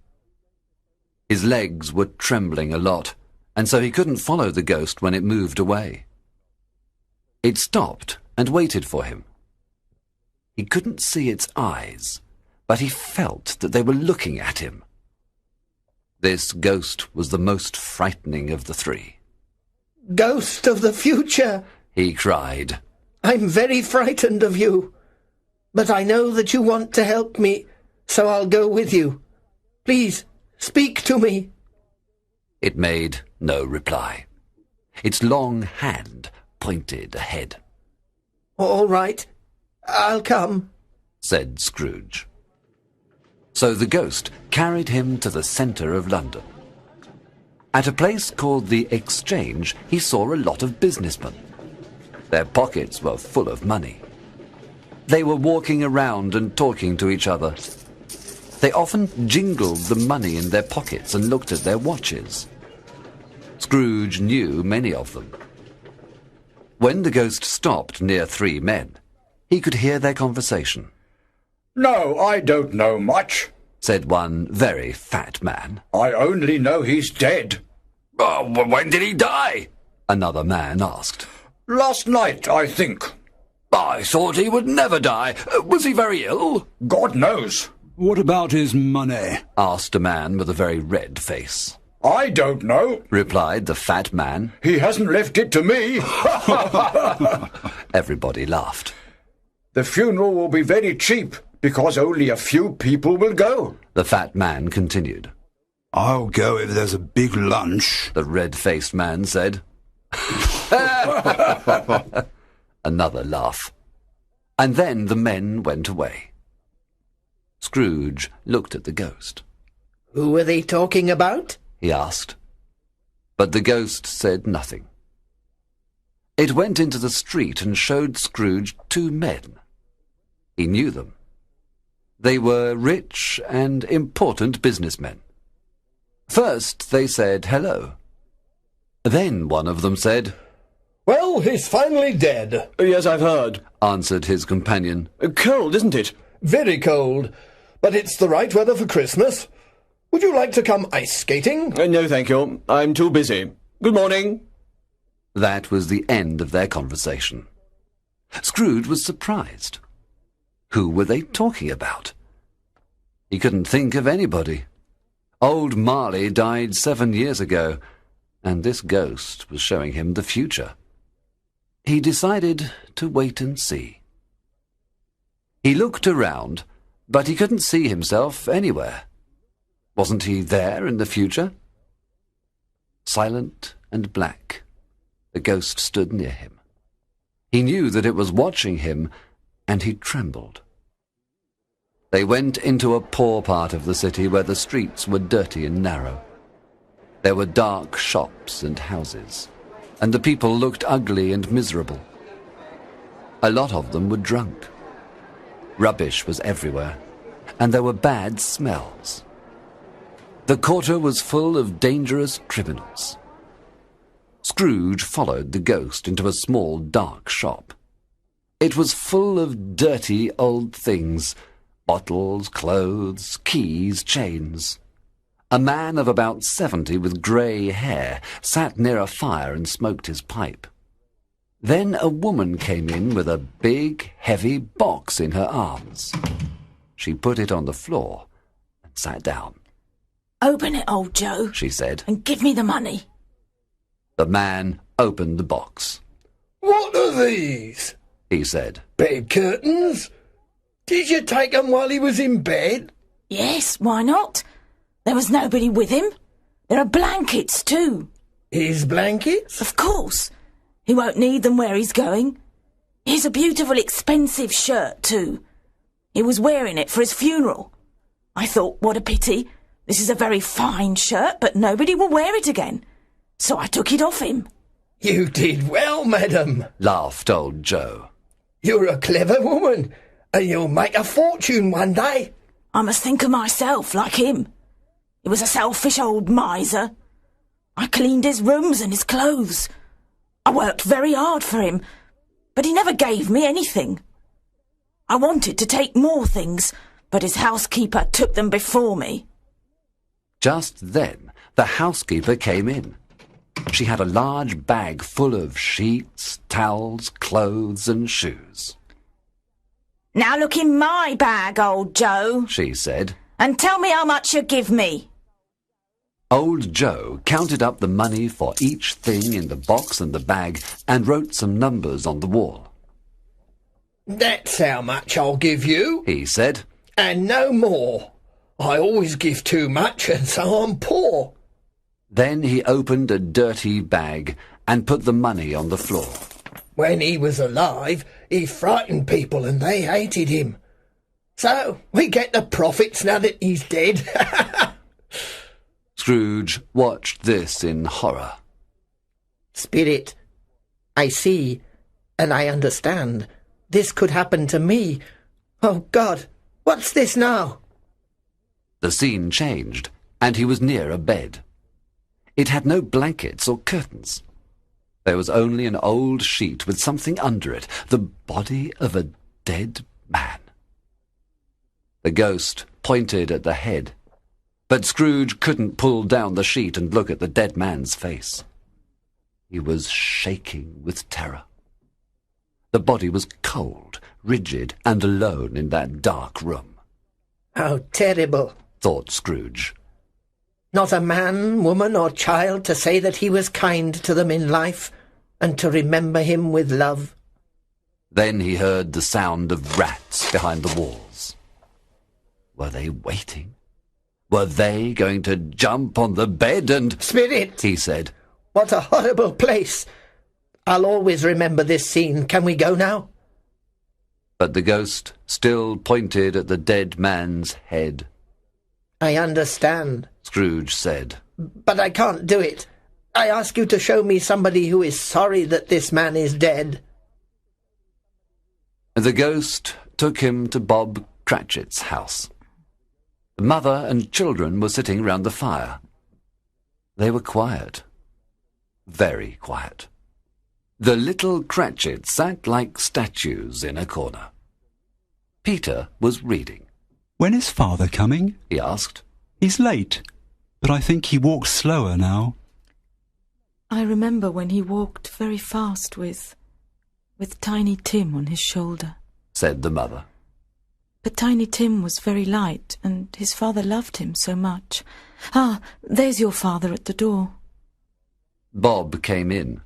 His legs were trembling a lot, and so he couldn't follow the ghost when it moved away. It stopped and waited for him. He couldn't see its eyes, but he felt that they were looking at him. This ghost was the most frightening of the three. Ghost of the future! He cried. I'm very frightened of you. But I know that you want to help me, so I'll go with you. Please, speak to me. It made no reply. Its long hand pointed ahead. All right, I'll come, said Scrooge. So the ghost carried him to the centre of London. At a place called the Exchange, he saw a lot of businessmen. Their pockets were full of money. They were walking around and talking to each other. They often jingled the money in their pockets and looked at their watches. Scrooge knew many of them. When the ghost stopped near three men, he could hear their conversation. No, I don't know much, said one very fat man. I only know he's dead. When did he die? Another man asked. Last night, I think. I thought he would never die. Was he very ill? God knows. What about his money? Asked a man with a very red face. I don't know, replied the fat man. He hasn't left it to me. Everybody laughed. The funeral will be very cheap, because only a few people will go. The fat man continued. I'll go if there's a big lunch, the red-faced man said. Another laugh. And then the men went away. Scrooge looked at the ghost. Who are they talking about? He asked. But the ghost said nothing. It went into the street and showed Scrooge two men. He knew them. They were rich and important businessmen. First they said hello. Then one of them said, Well, he's finally dead. Yes, I've heard, answered his companion. Cold, isn't it? Very cold, but it's the right weather for Christmas. Would you like to come ice skating? No, thank you. I'm too busy. Good morning. That was the end of their conversation. Scrooge was surprised. Who were they talking about? He couldn't think of anybody. Old Marley died 7 years ago, and this ghost was showing him the future. He decided to wait and see. He looked around, but he couldn't see himself anywhere. Wasn't he there in the future? Silent and black, the ghost stood near him. He knew that it was watching him, and he trembled. They went into a poor part of the city where the streets were dirty and narrow. There were dark shops and houses, and the people looked ugly and miserable. A lot of them were drunk. Rubbish was everywhere, and there were bad smells. The quarter was full of dangerous criminals. Scrooge followed the ghost into a small, dark shop. It was full of dirty old things, bottles, clothes, keys, chains. A man of about 70 with grey hair sat near a fire and smoked his pipe. Then a woman came in with a big, heavy box in her arms. She put it on the floor and sat down. "Open it, old Joe," she said, "and give me the money." The man opened the box. What are these? He said. Bed curtains? Did you take 'em while he was in bed? "Yes, why not? There was nobody with him. There are blankets, too." His blankets? "Of course. He won't need them where he's going. Here's a beautiful, expensive shirt, too. He was wearing it for his funeral. I thought, what a pity. This is a very fine shirt, but nobody will wear it again. So I took it off him." You did well, madam, laughed old Joe. You're a clever woman, and you'll make a fortune one day. I must think of myself like him. He was a selfish old miser. I cleaned his rooms and his clothes. I worked very hard for him, but he never gave me anything. I wanted to take more things, but his housekeeper took them before me. Just then, the housekeeper came in. She had a large bag full of sheets, towels, clothes, and shoes. "Now look in my bag, old Joe," she said, "and tell me how much you give me." Old Joe counted up the money for each thing in the box and the bag and wrote some numbers on the wall. That's how much I'll give you, he said, and no more. I always give too much, and so I'm poor. Then he opened a dirty bag and put the money on the floor. When he was alive, he frightened people and they hated him. So we get the profits now that he's dead. Scrooge watched this in horror. Spirit, I see, and I understand. This could happen to me. Oh, God, what's this now? The scene changed, and he was near a bed. It had no blankets or curtains. There was only an old sheet with something under it, the body of a dead man. The ghost pointed at the head, but Scrooge couldn't pull down the sheet and look at the dead man's face. He was shaking with terror. The body was cold, rigid, and alone in that dark room. How terrible, thought Scrooge. Not a man, woman, or child to say that he was kind to them in life, and to remember him with love. Then he heard the sound of rats behind the walls. Were they waiting? Were they going to jump on the bed and... Spirit, he said. What a horrible place. I'll always remember this scene. Can we go now? But the ghost still pointed at the dead man's head. I understand, Scrooge said. But I can't do it. I ask you to show me somebody who is sorry that this man is dead. The ghost took him to Bob Cratchit's house. The mother and children were sitting round the fire. They were quiet. Very quiet. The little Cratchits sat like statues in a corner. Peter was reading. "When is Father coming?" he asked. "He's late, but I think he walks slower now." I remember when he walked very fast with Tiny Tim on his shoulder, said the mother. But Tiny Tim was very light, and his father loved him so much. Ah, there's your father at the door. Bob came in.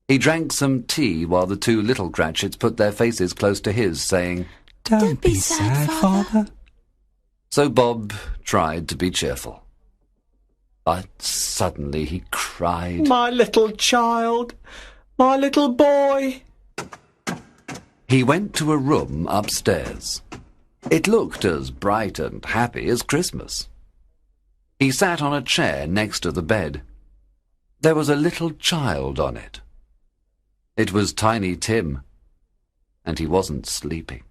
He drank some tea while the two little Cratchits put their faces close to his, saying, Don't be sad, Father. So Bob tried to be cheerful. But suddenly he cried. My little child! My little boy! He went to a room upstairs. It looked as bright and happy as Christmas. He sat on a chair next to the bed. There was a little child on it. It was Tiny Tim, and he wasn't sleeping.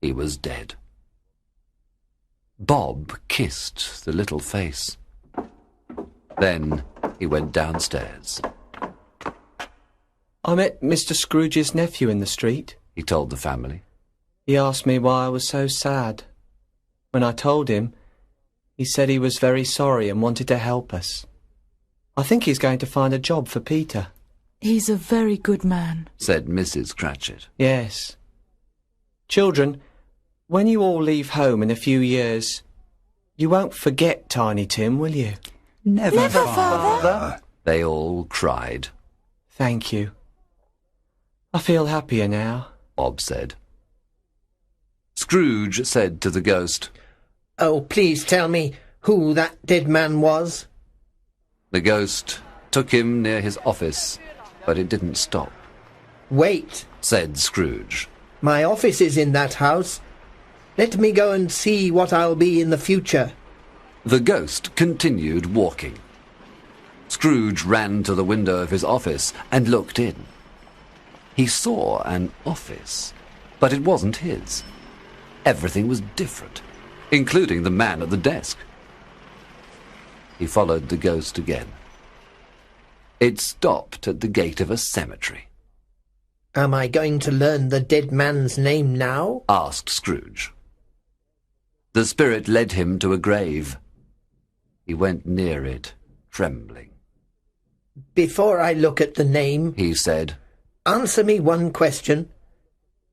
He was dead. Bob kissed the little face. Then he went downstairs. I met Mr. Scrooge's nephew in the street, he told the family. He asked me why I was so sad. When I told him, he said he was very sorry and wanted to help us. I think he's going to find a job for Peter. He's a very good man, said Mrs. Cratchit. Yes. Children, when you all leave home in a few years, you won't forget Tiny Tim, will you? Never, Father. They all cried. Thank you. I feel happier now, Bob said. Scrooge said to the ghost, Oh, please tell me who that dead man was. The ghost took him near his office, but it didn't stop. Wait, said Scrooge. My office is in that house. Let me go and see what I'll be in the future. The ghost continued walking. Scrooge ran to the window of his office and looked in. He saw an office, but it wasn't his. Everything was different, including the man at the desk. He followed the ghost again. It stopped at the gate of a cemetery. Am I going to learn the dead man's name now? Asked Scrooge. The spirit led him to a grave. He went near it, trembling. Before I look at the name, he said, answer me one question.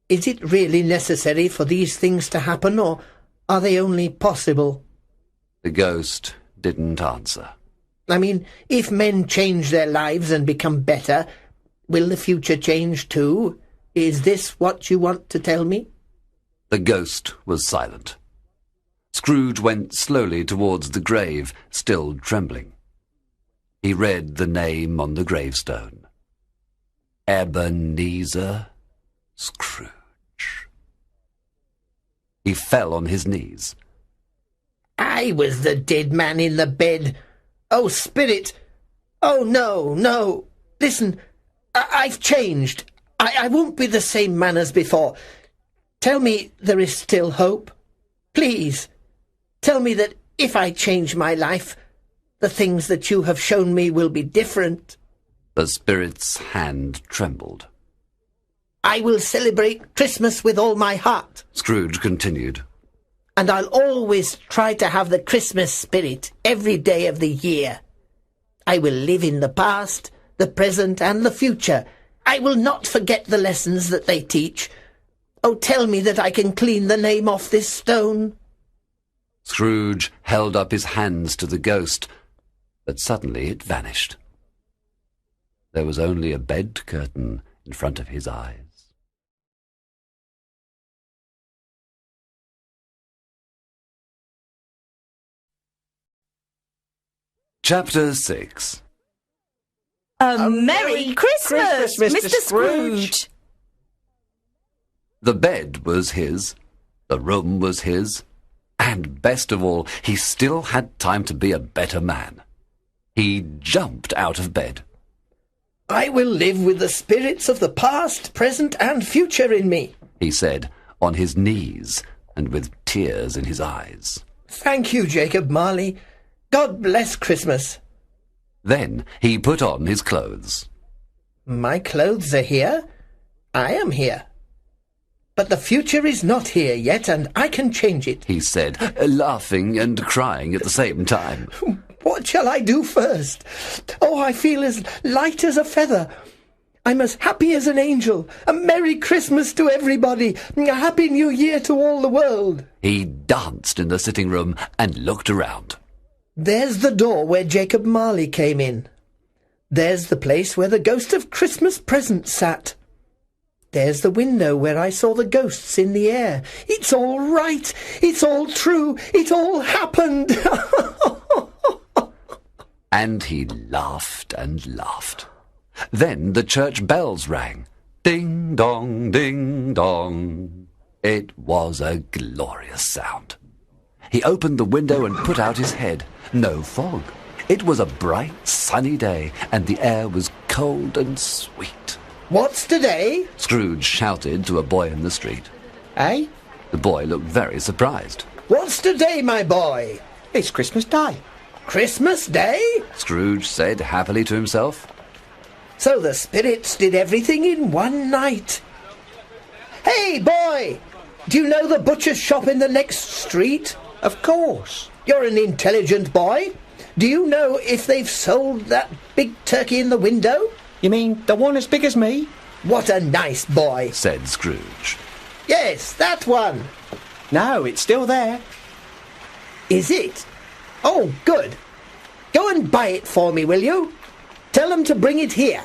Is it really necessary for these things to happen, or are they only possible? The ghost didn't answer. I mean, if men change their lives and become better, will the future change too? Is this what you want to tell me? The ghost was silent. Scrooge went slowly towards the grave, still trembling. He read the name on the gravestone. Ebenezer Scrooge. He fell on his knees. I was the dead man in the bed. Oh, spirit! Oh, no, no! Listen, I've changed. I won't be the same man as before. Tell me there is still hope. Please, tell me that if I change my life, the things that you have shown me will be different. The spirit's hand trembled. I will celebrate Christmas with all my heart, Scrooge continued. And I'll always try to have the Christmas spirit every day of the year. I will live in the past, the present, and the future. I will not forget the lessons that they teach. Oh, tell me that I can clean the name off this stone. Scrooge held up his hands to the ghost, but suddenly it vanished. There was only a bed curtain in front of his eyes. Chapter 6. A Merry Christmas, Mr. Scrooge! The bed was his, the room was his, and best of all, he still had time to be a better man. He jumped out of bed. I will live with the spirits of the past, present, and future in me, he said, on his knees and with tears in his eyes. Thank you, Jacob Marley. God bless Christmas. Then he put on his clothes. My clothes are here. I am here. But the future is not here yet, and I can change it, he said, laughing and crying at the same time. What shall I do first? Oh, I feel as light as a feather. I'm as happy as an angel. A Merry Christmas to everybody. A Happy New Year to all the world. He danced in the sitting room and looked around. There's the door where Jacob Marley came in. There's the place where the ghost of Christmas present sat. There's the window where I saw the ghosts in the air. It's all right. It's all true. It all happened. And he laughed and laughed. Then the church bells rang. Ding dong, ding dong. It was a glorious sound. He opened the window and put out his head. No fog. It was a bright, sunny day, and the air was cold and sweet. What's today? Scrooge shouted to a boy in the street. Eh? The boy looked very surprised. What's today, my boy? It's Christmas Day. Christmas Day? Scrooge said happily to himself. So the spirits did everything in one night. Hey, boy! Do you know the butcher's shop in the next street? Of course. You're an intelligent boy. Do you know if they've sold that big turkey in the window? You mean the one as big as me? What a nice boy, Said Scrooge. Yes, that one. No, it's still there. Is it? Oh, good. Go and buy it for me, will you? Tell them to bring it here.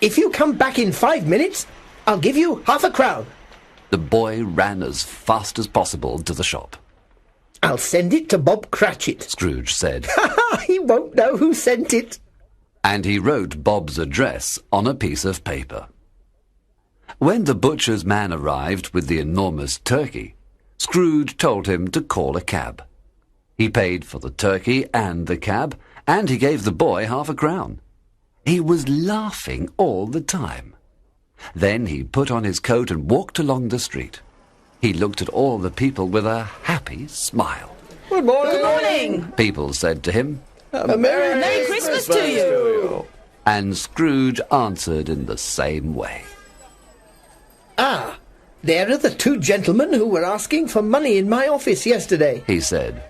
If you come back in 5 minutes, I'll give you ½ a crown. The boy ran as fast as possible to the shop. I'll send it to Bob Cratchit. Scrooge said, He won't know who sent it. and he wrote Bob's address on a piece of paper. When the butcher's man arrived with the enormous turkey, Scrooge told him to call a cab. He paid for the turkey and the cab, and he gave the boy ½ a crown. He was laughing all the time. Then he put on his coat and walked along the street. He looked at all the people with a happy smile. Good morning. Good morning. People said to him, A Merry Christmas to you. and Scrooge answered in the same way. Ah, there are the 2 gentlemen who were asking for money in my office yesterday. He said,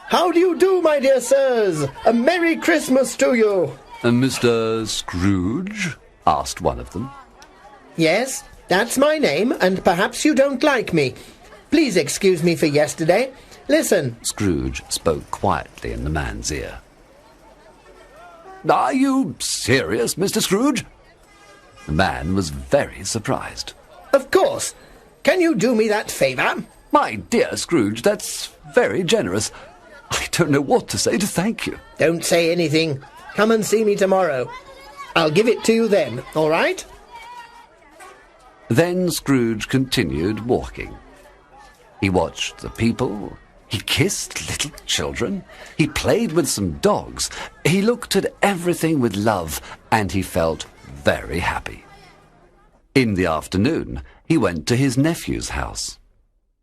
How do you do, my dear sirs? A Merry Christmas to you. Mr. Scrooge? Asked one of them. Yes, that's my name, and perhaps you don't like me. Please excuse me for yesterday. Listen. Scrooge spoke quietly in the man's ear. Are you serious, Mr. Scrooge? The man was very surprised. Of course. Can you do me that favour? My dear Scrooge, that's very generous. I don't know what to say to thank you. Don't say anything. Come and see me tomorrow. I'll give it to you then, all right? Then Scrooge continued walking. He watched the people. He kissed little children. He played with some dogs. He looked at everything with love, and he felt very happy. In the afternoon, he went to his nephew's house.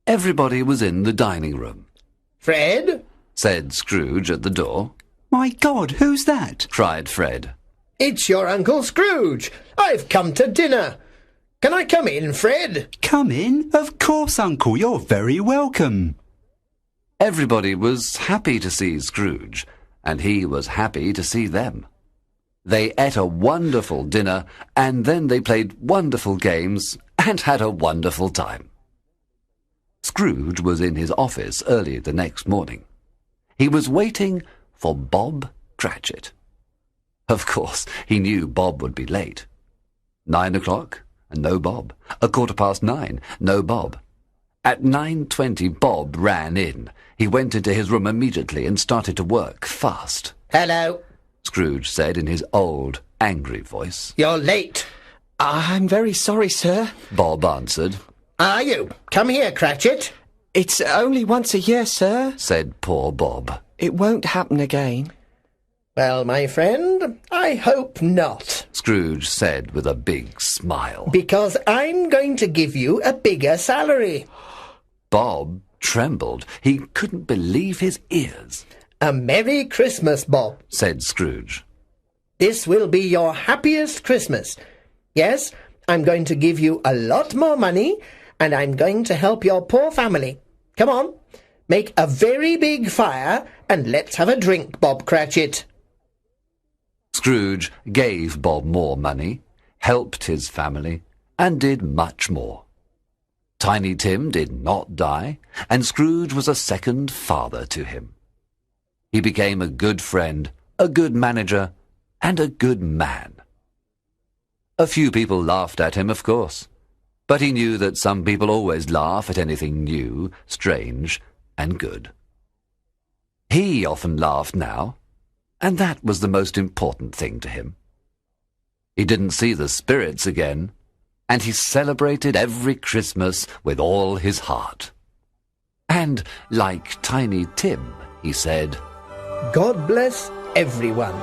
Everybody was in the dining room. Fred? Said Scrooge at the door. My God, who's that? Cried Fred. It's your Uncle Scrooge. I've come to dinner. Can I come in, Fred? Come in? Of course, Uncle, you're very welcome. Everybody was happy to see Scrooge, and he was happy to see them. They ate a wonderful dinner, and then they played wonderful games and had a wonderful time. Scrooge was in his office early the next morning. He was waiting for Bob Cratchit. Of course, he knew Bob would be late. 9 o'clock, and no Bob. 9:15, no Bob. At 9:20, Bob ran in. He went into his room immediately and started to work fast. Hello. Scrooge said in his old, angry voice. You're late. I'm very sorry, sir. Bob answered. Are you? Come here, Cratchit. It's only once a year, sir. Said poor Bob. It won't happen again. Well, my friend, I hope not. Scrooge said with a big smile. Because I'm going to give you a bigger salary. Bob trembled. He couldn't believe his ears. A Merry Christmas, Bob, Said Scrooge. This will be your happiest Christmas. Yes, I'm going to give you a lot more money, and I'm going to help your poor family. Come on, make a very big fire, and let's have a drink, Bob Cratchit. Scrooge gave Bob more money, helped his family, and did much more. Tiny Tim did not die, and Scrooge was a second father to him. He became a good friend, a good manager, and a good man. A few people laughed at him, of course, but he knew that some people always laugh at anything new, strange, and good. He often laughed now, and that was the most important thing to him. He didn't see the spirits again, and he celebrated every Christmas with all his heart. And, like Tiny Tim, he said, God bless everyone.